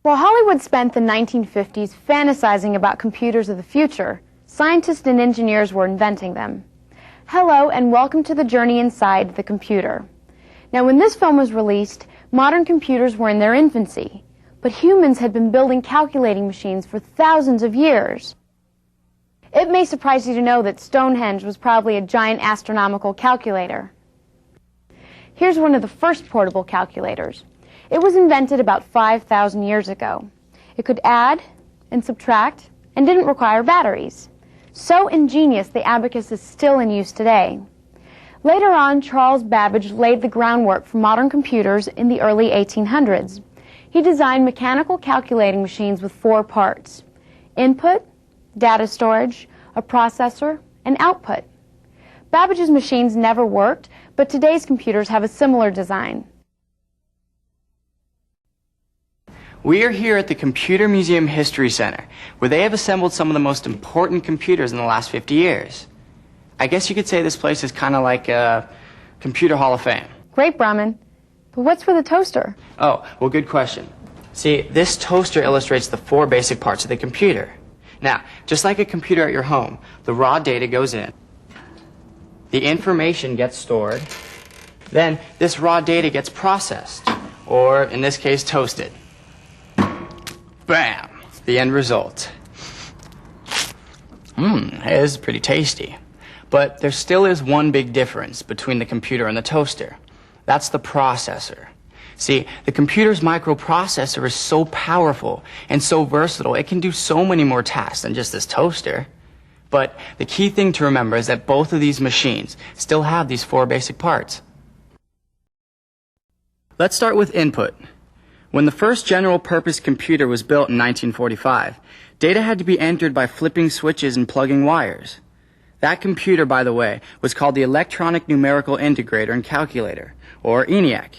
While Hollywood spent the 1950s fantasizing about computers of the future, scientists and engineers were inventing them. Hello, and welcome to the journey inside the computer. Now, when this film was released, modern computers were in their infancy, but humans had been building calculating machines for thousands of years. It may surprise you to know that Stonehenge was probably a giant astronomical calculator. Here's one of the first portable calculators. It was invented about 5,000 years ago. It could add and subtract and didn't require batteries. So ingenious, the abacus is still in use today. Later on, Charles Babbage laid the groundwork for modern computers in the early 1800s. He designed mechanical calculating machines with 4 parts: input, data storage, a processor, and output. Babbage's machines never worked, but today's computers have a similar design. We are here at the Computer Museum History Center, where they have assembled some of the most important computers in the last 50 years. I guess you could say this place is kind of like a Computer Hall of Fame. Great, Brahman. But what's with a toaster? Oh, well, good question. See, this toaster illustrates the 4 basic parts of the computer. Now, just like a computer at your home, the raw data goes in, the information gets stored, then this raw data gets processed, or in this case, toasted. Bam! The end result. It is pretty tasty. But there still is one big difference between the computer and the toaster. That's the processor. See, the computer's microprocessor is so powerful and so versatile, it can do so many more tasks than just this toaster. But the key thing to remember is that both of these machines still have these 4 basic parts. Let's start with input. When the first general-purpose computer was built in 1945, data had to be entered by flipping switches and plugging wires. That computer, by the way, was called the Electronic Numerical Integrator and Calculator, or ENIAC.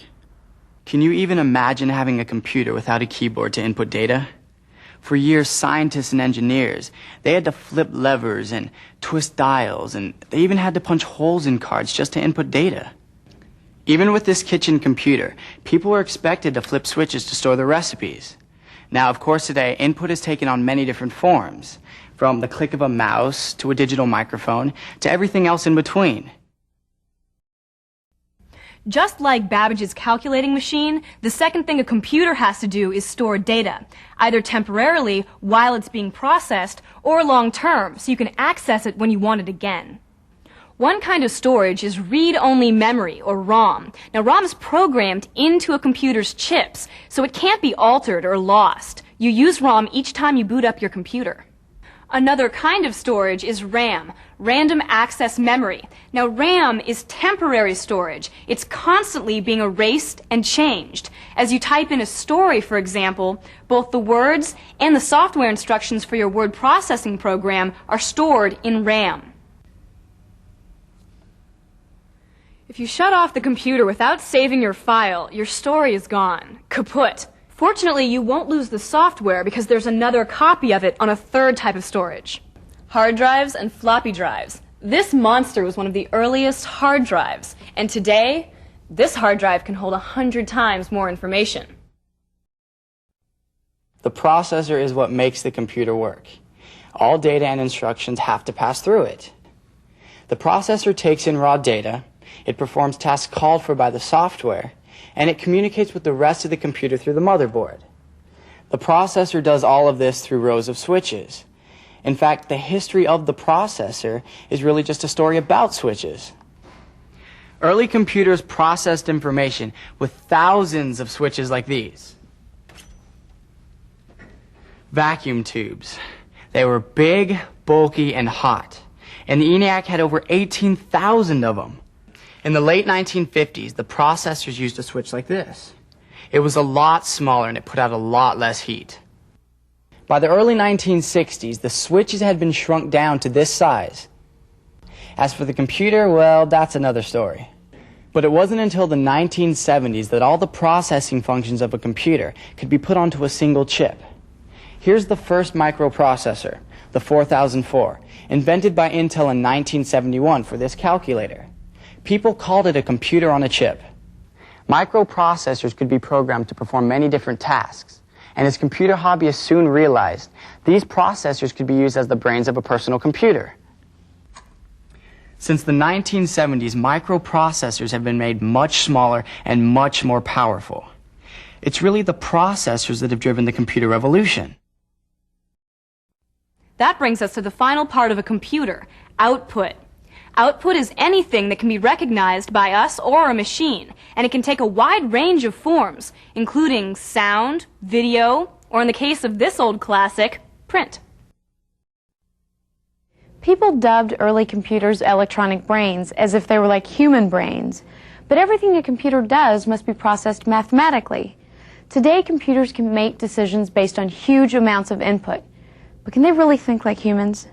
Can you even imagine having a computer without a keyboard to input data? For years, scientists and engineers, they had to flip levers and twist dials, and they even had to punch holes in cards just to input data. Even with this kitchen computer, people were expected to flip switches to store their recipes. Now, of course, today, input has taken on many different forms, from the click of a mouse to a digital microphone to everything else in between. Just like Babbage's calculating machine, the second thing a computer has to do is store data, either temporarily while it's being processed or long-term, so you can access it when you want it again. One kind of storage is read-only memory, or ROM. Now, ROM is programmed into a computer's chips, so it can't be altered or lost. You use ROM each time you boot up your computer. Another kind of storage is RAM, random access memory. Now, RAM is temporary storage. It's constantly being erased and changed. As you type in a story, for example, both the words and the software instructions for your word processing program are stored in RAM. If you shut off the computer without saving your file, your story is gone. Kaput. Fortunately, you won't lose the software because there's another copy of it on a third type of storage. Hard drives and floppy drives. This monster was one of the earliest hard drives, and today, this hard drive can hold 100 times more information. The processor is what makes the computer work. All data and instructions have to pass through it. The processor takes in raw data, it performs tasks called for by the software, and it communicates with the rest of the computer through the motherboard. The processor does all of this through rows of switches. In fact, the history of the processor is really just a story about switches. Early computers processed information with thousands of switches like these. Vacuum tubes. They were big, bulky, and hot. And the ENIAC had over 18,000 of them. In the late 1950s, the processors used a switch like this. It was a lot smaller and it put out a lot less heat. By the early 1960s, the switches had been shrunk down to this size. As for the computer, well, that's another story. But it wasn't until the 1970s that all the processing functions of a computer could be put onto a single chip. Here's the first microprocessor, the 4004, invented by Intel in 1971 for this calculator. People called it a computer on a chip. Microprocessors could be programmed to perform many different tasks, and as computer hobbyists soon realized, these processors could be used as the brains of a personal computer. Since the 1970s, microprocessors have been made much smaller and much more powerful. It's really the processors that have driven the computer revolution. That brings us to the final part of a computer, output. Output is anything that can be recognized by us or a machine, and it can take a wide range of forms, including sound, video, or in the case of this old classic, print. People dubbed early computers electronic brains as if they were like human brains, but everything a computer does must be processed mathematically. Today, computers can make decisions based on huge amounts of input, but can they really think like humans?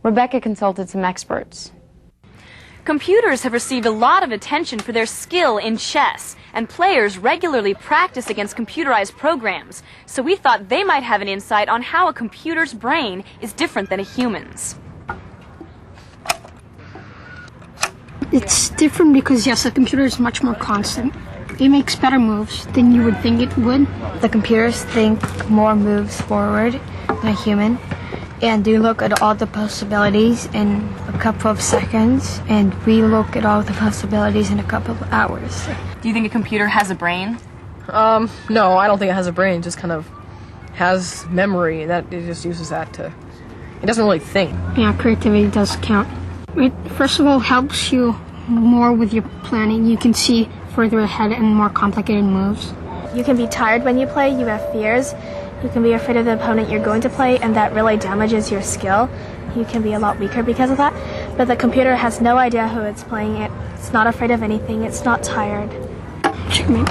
Rebecca consulted some experts. Computers have received a lot of attention for their skill in chess, and players regularly practice against computerized programs, so we thought they might have an insight on how a computer's brain is different than a human's. It's different because, yes, a computer is much more constant. It makes better moves than you would think it would. The computers think more moves forward than a human, and they look at all the possibilities in a couple of seconds, and we look at all the possibilities in a couple of hours. Do you think a computer has a brain? No, I don't think it has a brain. It just kind of has memory, and that it just uses that to... It doesn't really think. Yeah, creativity does count. It, first of all, helps you more with your planning. You can see further ahead and more complicated moves. You can be tired when you play, you have fears, you can be afraid of the opponent you're going to play, and that really damages your skill. You can be a lot weaker because of that, but the computer has no idea who it's playing. It's not afraid of anything, it's not tired. Checkmate.